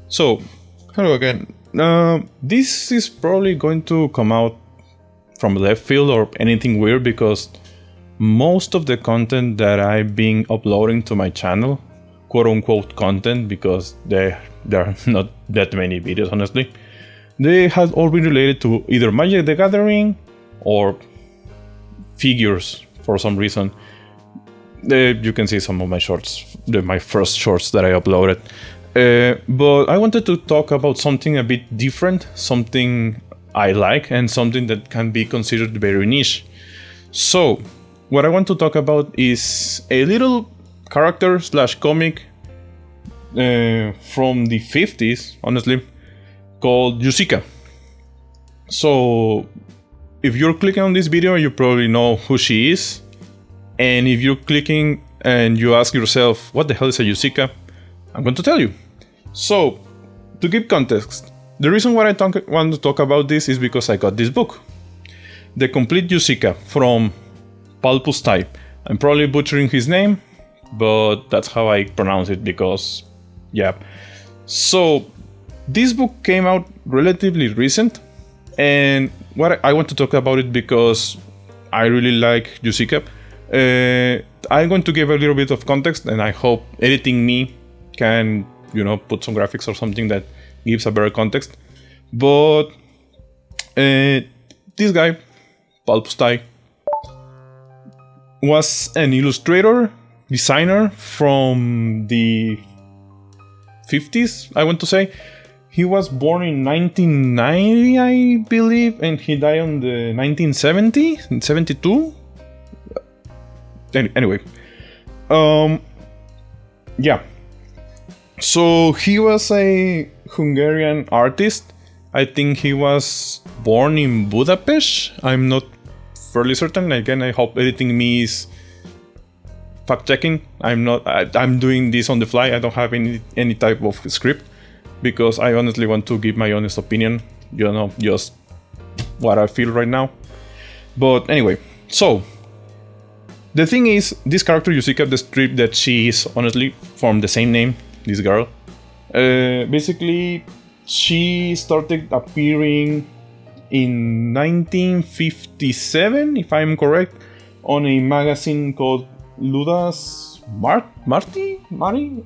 So, hello again. This is probably going to come out from left field or anything weird because most of the content that I've been uploading to my channel, quote unquote content, because there are not that many videos honestly, they have all been related to either Magic the Gathering or figures for some reason. You can see some of my shorts, my first shorts that I uploaded. But I wanted to talk about something a bit different, something I like, and something that can be considered very niche. So, what I want to talk about is a little character / comic from the 50s, honestly, called Jucika. So, if you're clicking on this video, you probably know who she is. And if you're clicking and you ask yourself, what the hell is a Jucika? I'm going to tell you. So, to give context, the reason why I want to talk about this is because I got this book. The Complete Jucika from Palpus Type. I'm probably butchering his name, but that's how I pronounce it because, yeah. So, this book came out relatively recent, and what I want to talk about it because I really like Jucika. I'm going to give a little bit of context, and I hope editing me can, put some graphics or something that gives a better context. But this guy, Palpus Type, was an illustrator, designer from the 50s, I want to say. He was born in 1990, I believe, and he died in the 1970, 72. Anyway, yeah. So he was a Hungarian artist. I think he was born in Budapest. I'm not fairly certain. Again, I hope editing me is fact checking. I'm doing this on the fly. I don't have any type of script because I honestly want to give my honest opinion. Just what I feel right now. But anyway, so the thing is, this character Jucika, the strip that she is honestly from the same name, this girl. Basically, she started appearing in 1957, if I'm correct, on a magazine called Ludas Marty,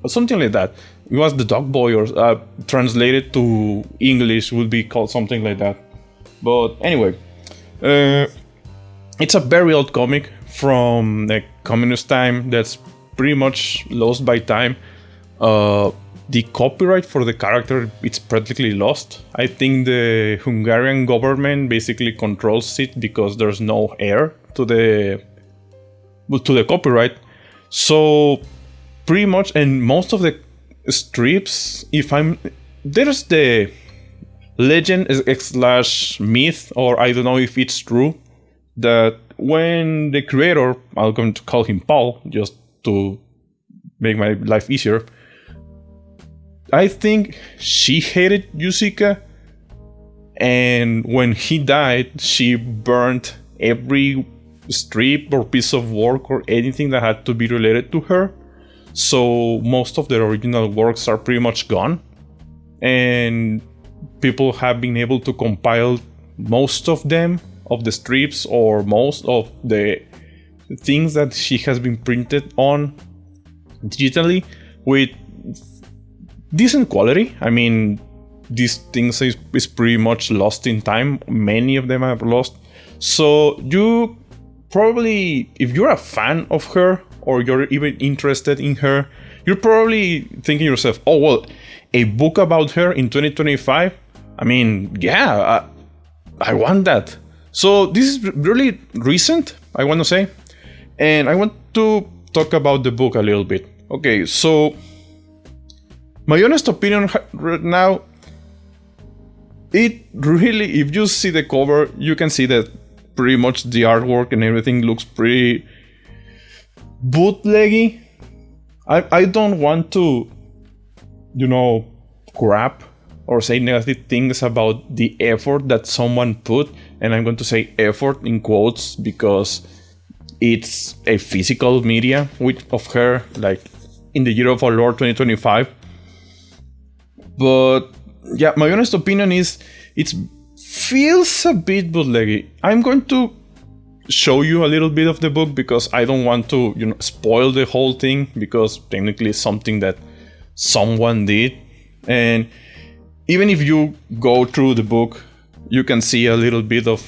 something like that. It was the Dog Boy, or translated to English would be called something like that. But anyway, it's a very old comic from the communist time that's pretty much lost by time. The copyright for the character, it's practically lost. I think the Hungarian government basically controls it because there's no heir to the copyright. So pretty much, and most of the strips, there's the legend / myth, or I don't know if it's true, that when the creator, I'm going to call him Paul just to make my life easier, I think she hated Jucika, and when he died, she burned every strip or piece of work or anything that had to be related to her. So most of the original works are pretty much gone, and people have been able to compile most of them, of the strips or most of the things that she has been printed on digitally with decent quality. I mean, these things is pretty much lost in time. Many of them are lost. So you probably, if you're a fan of her or you're even interested in her, you're probably thinking to yourself, oh, well, a book about her in 2025? I mean, yeah, I want that. So this is really recent, I want to say. And I want to talk about the book a little bit. Okay, so my honest opinion right now, it really, if you see the cover, you can see that pretty much the artwork and everything looks pretty bootleggy. I don't want to, crap or say negative things about the effort that someone put. And I'm going to say effort in quotes because it's a physical media of her, like in the year of our Lord 2025. But yeah, my honest opinion is it feels a bit bootleggy. I'm going to show you a little bit of the book because I don't want to, spoil the whole thing, because technically it's something that someone did. And even if you go through the book, you can see a little bit of,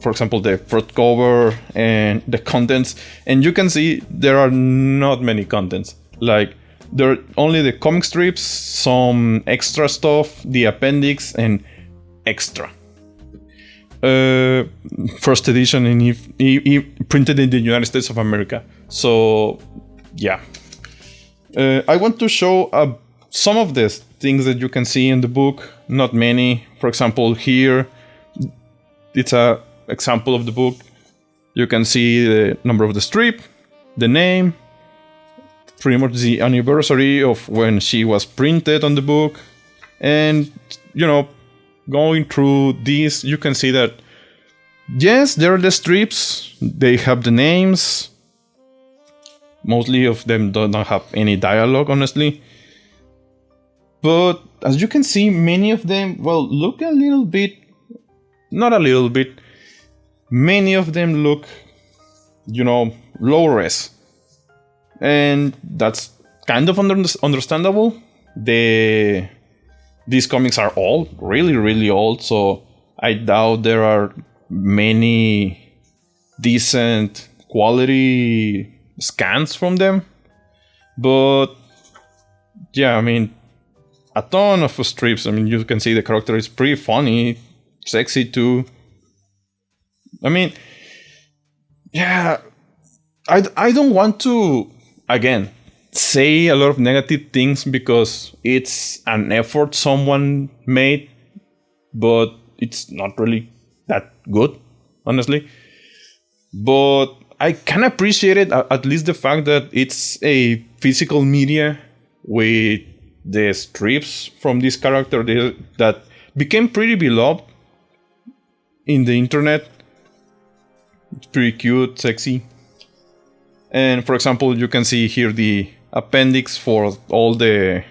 for example, the front cover and the contents, and you can see there are not many contents. Like, there are only the comic strips, some extra stuff, the appendix, and extra. First edition, and he printed in the United States of America. So, yeah. I want to show some of the things that you can see in the book. Not many. For example, here, it's a example of the book. You can see the number of the strip, the name, pretty much the anniversary of when she was printed on the book. And, going through these, you can see that, yes, there are the strips. They have the names. Mostly of them do not have any dialogue, honestly. But as you can see, many of them, look a little bit, not a little bit, many of them look, low res. And that's kind of understandable. These comics are all really, really old, so I doubt there are many decent quality scans from them. But yeah, I mean, a ton of strips. I mean, you can see the character is pretty funny, sexy too. I mean, yeah, I don't want to, again, say a lot of negative things because it's an effort someone made, but it's not really that good, honestly. But I can appreciate it, at least the fact that it's a physical media with the strips from this character that became pretty beloved in the internet. It's pretty cute, sexy. And for example, you can see here the appendix for all the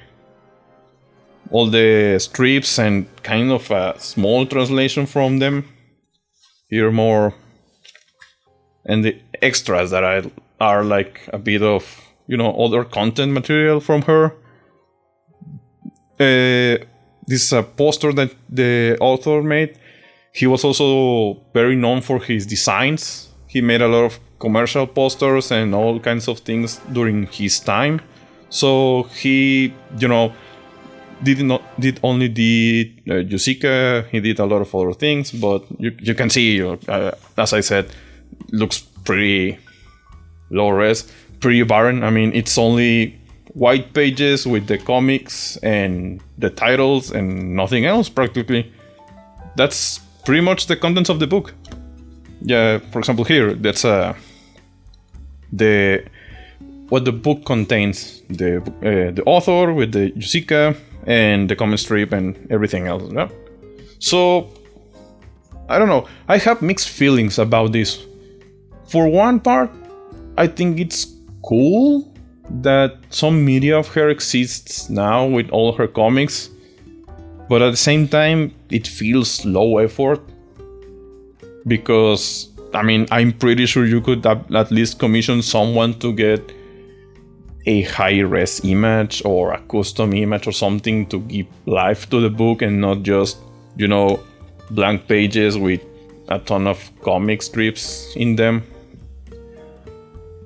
strips and kind of a small translation from them. Here more, and the extras that are like a bit of, other content material from her. This is a poster that the author made. He was also very known for his designs. He made a lot of commercial posters and all kinds of things during his time. So he, did only Jucika. He did a lot of other things, but you can see, as I said, looks pretty low res, pretty barren. I mean, it's only white pages with the comics and the titles and nothing else practically. That's pretty much the contents of the book. Yeah, for example, here that's what the book contains: the author with the Jucika and the comic strip and everything else. Yeah? So I don't know. I have mixed feelings about this. For one part, I think it's cool that some media of her exists now with all her comics, but at the same time, it feels low effort. Because, I mean, I'm pretty sure you could at least commission someone to get a high-res image or a custom image or something to give life to the book and not just, blank pages with a ton of comic strips in them.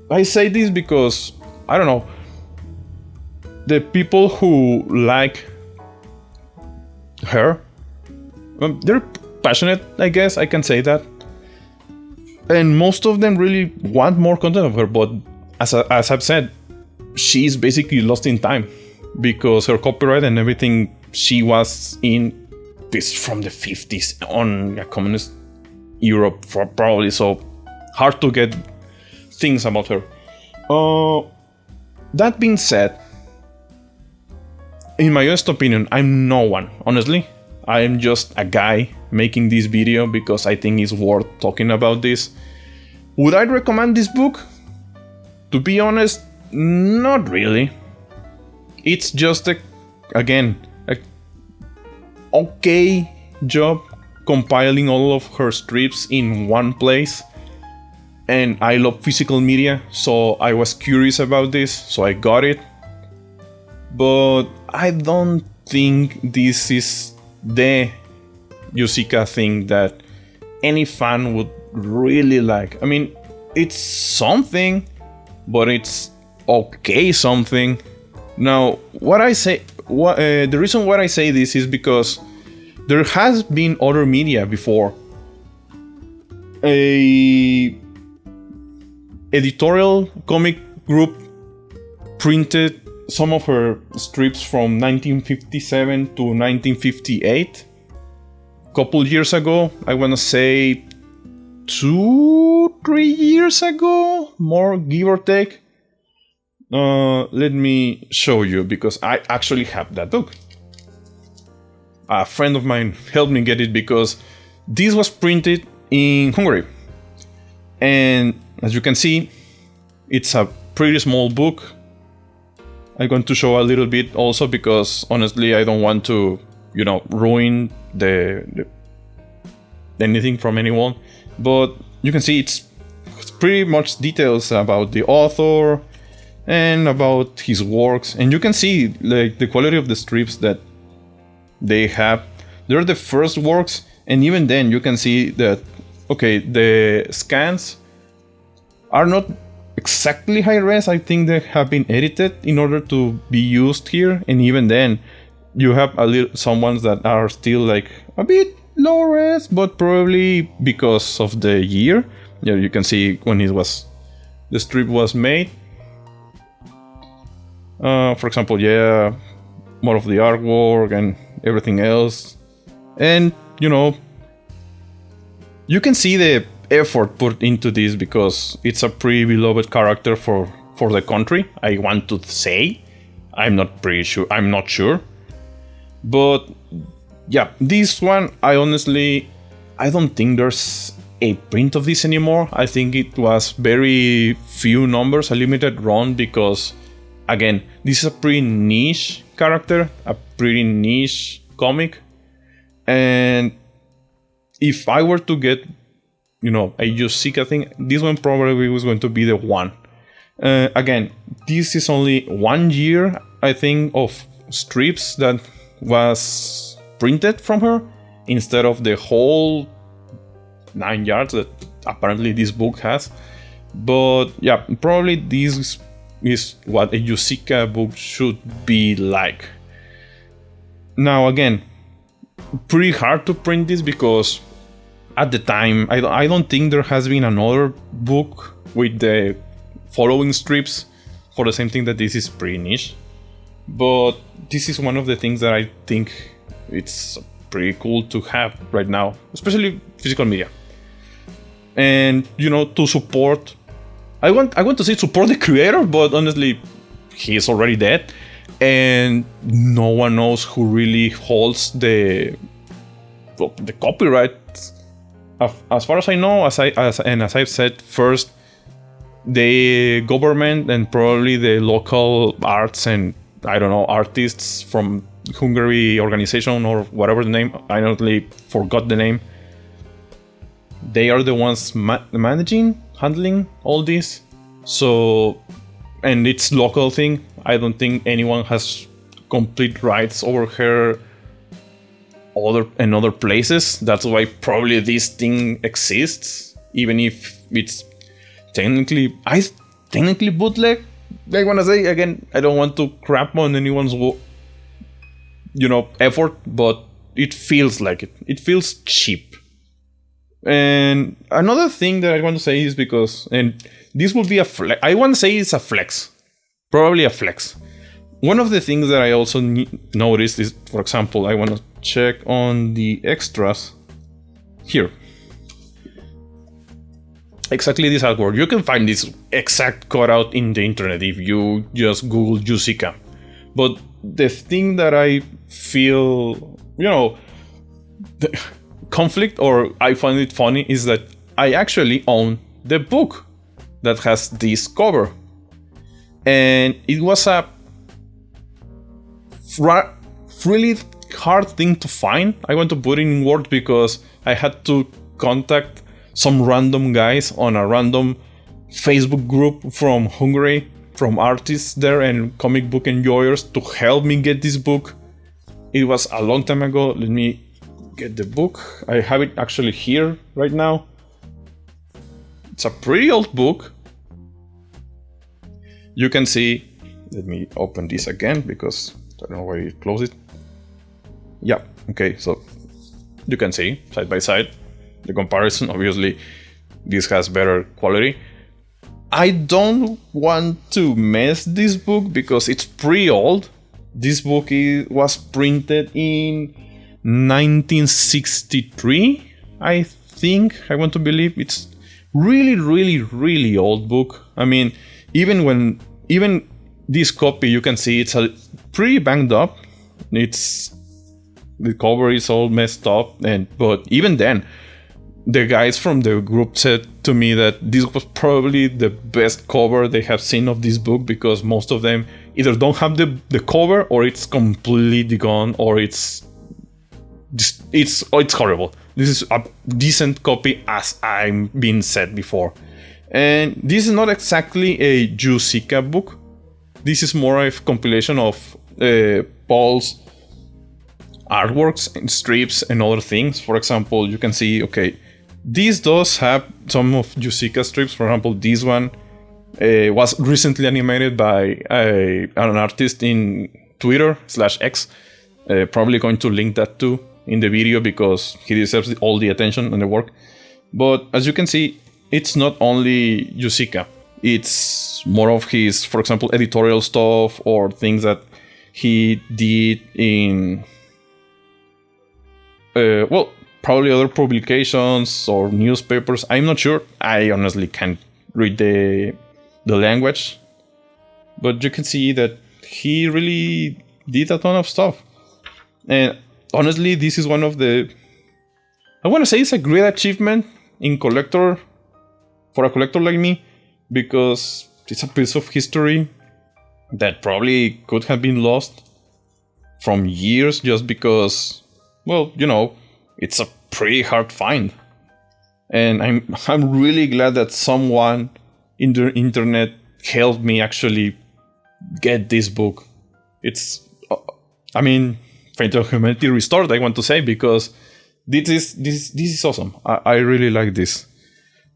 I say this because, I don't know, the people who like her, they're passionate, I guess I can say that. And most of them really want more content of her, but as I've said, she's basically lost in time because her copyright and everything she was in is from the 50s on a communist Europe, probably, so hard to get things about her. That being said, in my honest opinion, I'm no one, honestly. I am just a guy making this video because I think it's worth talking about this. Would I recommend this book? To be honest, not really. It's just, again, a okay job compiling all of her strips in one place. And I love physical media, so I was curious about this, so I got it. But I don't think this is the Jucika thing that any fan would really like. I mean, it's something, but it's okay something. Now, the reason why I say this is because there has been other media before. A editorial comic group printed some of her strips from 1957 to 1958. A couple years ago, I want to say 2-3 years ago, more give or take. Let me show you, because I actually have that book. A friend of mine helped me get it because this was printed in Hungary. And as you can see, it's a pretty small book. I'm going to show a little bit also because honestly I don't want to, ruin the anything from anyone. But you can see it's pretty much details about the author and about his works, and you can see like the quality of the strips that they have. They're the first works, and even then you can see that the scans are not exactly high res. I think they have been edited in order to be used here, and even then you have some ones that are still like a bit low res, but probably because of the year. You can see when the strip was made. For example, more of the artwork and everything else, and you can see the effort put into this because it's a pretty beloved character for the country. I want to say, I'm not sure, but yeah, this one I don't think there's a print of this anymore. I think it was very few numbers, a limited run, because again, this is a pretty niche character, a pretty niche comic, and if I were to get a Jucika thing, this one probably was going to be the one. Again, this is only 1 year, I think, of strips that was printed from her, instead of the whole 9 yards that apparently this book has. But yeah, probably this is what a Jucika book should be like. Now again, pretty hard to print this because at the time I don't think there has been another book with the following strips for the same thing. That this is pretty niche, but this is one of the things that I think it's pretty cool to have right now, especially physical media. And to support, I want to say support the creator, but honestly he is already dead and no one knows who really holds the copyright. As far as I know, as I've said, first the government and probably the local arts and artists from Hungary organization or whatever the name, I honestly forgot the name. They are the ones handling all this. So, and it's local thing. I don't think anyone has complete rights over her other places. That's why probably this thing exists, even if it's technically bootleg. I want to say again, I don't want to crap on anyone's effort, but it feels like it. It feels cheap. And another thing that I want to say is because, and this will be a flex. I want to say it's a flex, probably a flex. One of the things that I also noticed is, for example, I want to check on the extras here. Exactly this artwork. You can find this exact cutout in the internet if you just Google Jucika. But the thing that I feel, the conflict, or I find it funny, is that I actually own the book that has this cover. And it was a really hard thing to find. I want to put it in words because I had to contact some random guys on a random Facebook group from Hungary, from artists there and comic book enjoyers to help me get this book. It was a long time ago. Let me get the book. I have it actually here right now. It's a pretty old book. You can see, let me open this again because I don't know why it closed it. Yeah, okay, so you can see side by side the comparison. Obviously, this has better quality. I don't want to mess this book because it's pretty old. This book was printed in 1963, I think. I want to believe it's really old book. I mean, even this copy, you can see it's a pretty banged up. The cover is all messed up, but even then, the guys from the group said to me that this was probably the best cover they have seen of this book because most of them either don't have the cover or it's completely gone or it's horrible. This is a decent copy, as I've been said before. And this is not exactly a Jucika book. This is more of a compilation of Paul's artworks and strips and other things. For example, you can see, okay, this does have some of Jucika strips. For example, this one was recently animated by an artist in Twitter/X. Probably going to link that too in the video because he deserves all the attention and the work. But as you can see, it's not only Jucika. It's more of his, for example, editorial stuff or things that he did in, probably other publications or newspapers. I'm not sure. I honestly can't read the language. But you can see that he really did a ton of stuff. And honestly, this is one of the... I want to say it's a great achievement for a collector like me, because it's a piece of history that probably could have been lost from years just because, it's a pretty hard find. And I'm really glad that someone in the internet helped me actually get this book. It's, Fate of Humanity Restored, I want to say, because this is awesome. I really like this.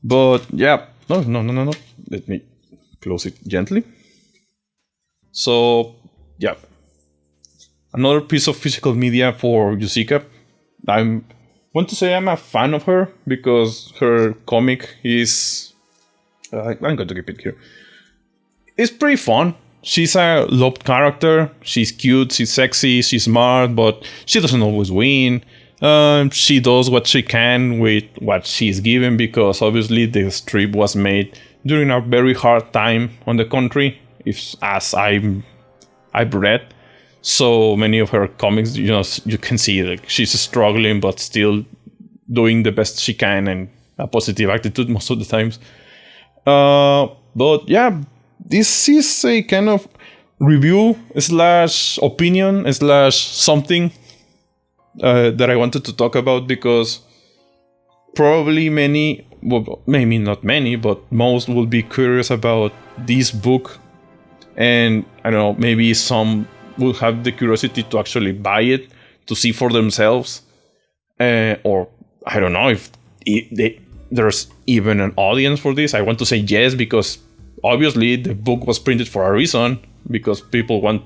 But yeah, no. Let me close it gently. So yeah, another piece of physical media for Jucika. I want to say I'm a fan of her because her comic is... I'm going to keep it here. It's pretty fun. She's a loved character. She's cute, she's sexy, she's smart, but she doesn't always win. She does what she can with what she's given because obviously the strip was made during a very hard time on the country, as I've read. So many of her comics, you can see like she's struggling but still doing the best she can and a positive attitude most of the times. But yeah, this is a kind of review / opinion / something that I wanted to talk about because probably many, well, maybe not many, but most will be curious about this book. And I don't know, maybe some will have the curiosity to actually buy it to see for themselves. Or I don't know if there's even an audience for this. I want to say yes, because obviously the book was printed for a reason, because people want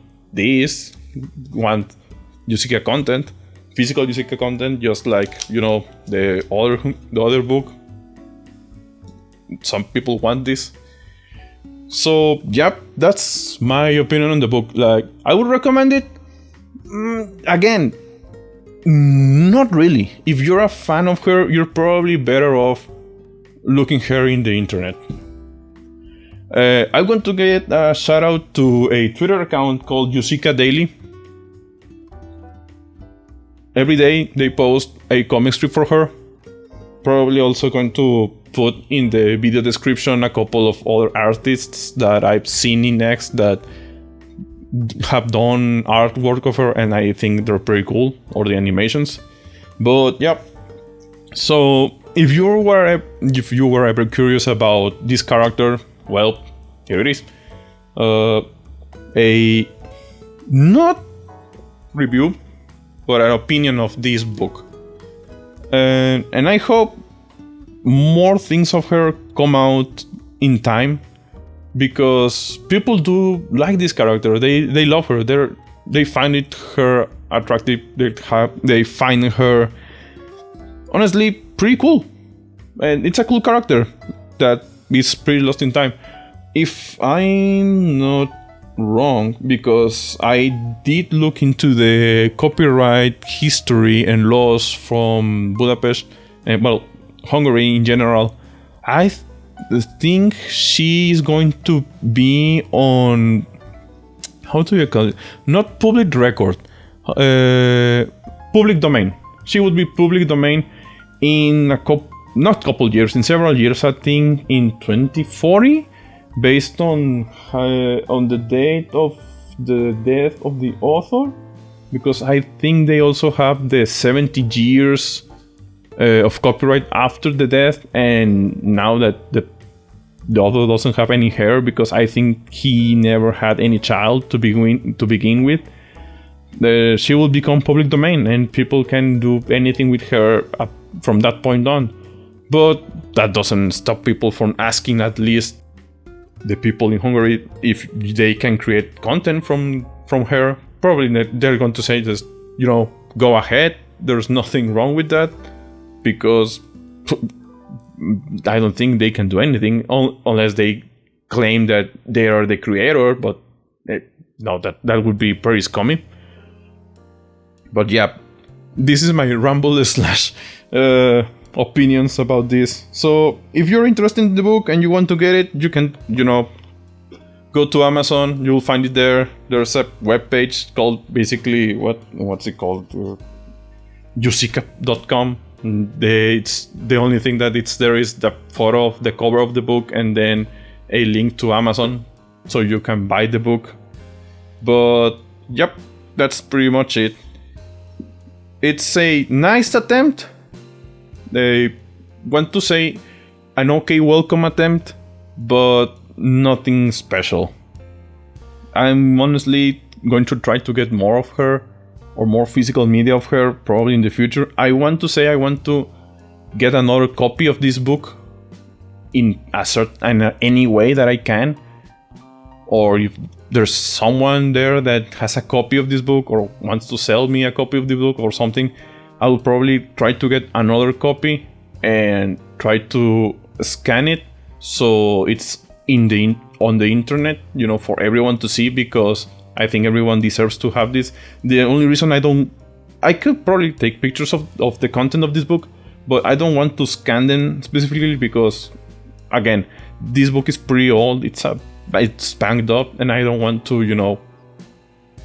Jucika content, physical Jucika content, just like, the other book. Some people want this. So, yeah, that's my opinion on the book. Like, I would recommend it. Again, not really. If you're a fan of her, you're probably better off looking her in the internet. I want to get a shout out to a Twitter account called Jucika Deley. Every day they post a comic strip for her. Probably also going to put in the video description a couple of other artists that I've seen in X that have done artwork of her, and I think they're pretty cool, or the animations. But yeah, so if you were ever curious about this character, well, here it is. A not review, but an opinion of this book. And I hope more things of her come out in time, because people do like this character. They love her. They find her attractive. They find her honestly pretty cool, and it's a cool character that is pretty lost in time. If I'm not wrong, because I did look into the copyright history and laws from Budapest, and well, Hungary in general, I think she is going to be on, how do you call it? Not public record, public domain. She would be public domain in in several years. I think in 2040, based on the date of the death of the author, because I think they also have the 70 years of copyright after the death, and now that the author doesn't have any hair, because I think he never had any child to begin with, she will become public domain, and people can do anything with her from that point on. But that doesn't stop people from asking, at least the people in Hungary, if they can create content from her. Probably they're going to say, just, go ahead, there's nothing wrong with that, because I don't think they can do anything unless they claim that they are the creator, but no, that would be very scummy. But yeah, this is my ramble slash opinions about this. So if you're interested in the book and you want to get it, you can, go to Amazon. You'll find it there. There's a webpage called, basically, what's it called? Jucika.com. It's the only thing that it's there is the photo of the cover of the book, and then a link to Amazon, so you can buy the book. But yep, that's pretty much it. It's a nice attempt. They want to say an okay welcome attempt, but nothing special. I'm honestly going to try to get more of her, or more physical media of her, probably in the future. I want to get another copy of this book in any way that I can. Or if there's someone there that has a copy of this book or wants to sell me a copy of the book or something, I'll probably try to get another copy and try to scan it so it's on the internet, for everyone to see, because I think everyone deserves to have this. The only reason I could probably take pictures of the content of this book, but I don't want to scan them specifically because, again, this book is pretty old. It's banged up, and I don't want to,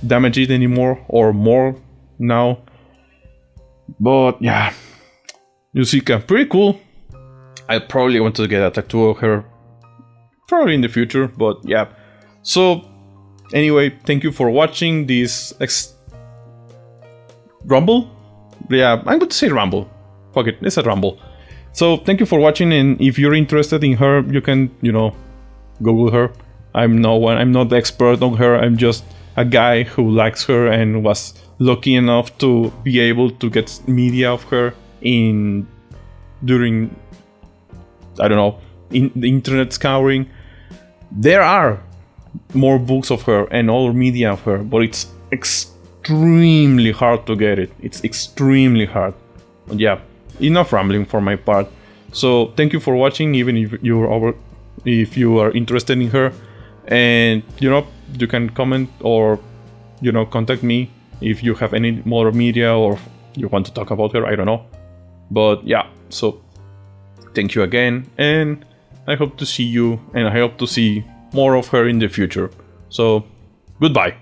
damage it anymore or more now. But yeah, Jucika, pretty cool. I probably want to get a tattoo of her, probably in the future. But yeah, so. Anyway, thank you for watching this rumble. Yeah, I'm going to say rumble. Fuck it, it's a rumble. So thank you for watching, and if you're interested in her, you can, Google her. I'm not the expert on her. I'm just a guy who likes her and was lucky enough to be able to get media of her during in the internet scouring. There are more books of her and all media of her, but it's extremely hard to get it. It's extremely hard. But yeah, enough rambling for my part. So thank you for watching, even if you are interested in her, and you can comment or contact me if you have any more media or you want to talk about her. I don't know, but yeah. So thank you again, and I hope to see you, and I hope to see more of her in the future. So, goodbye.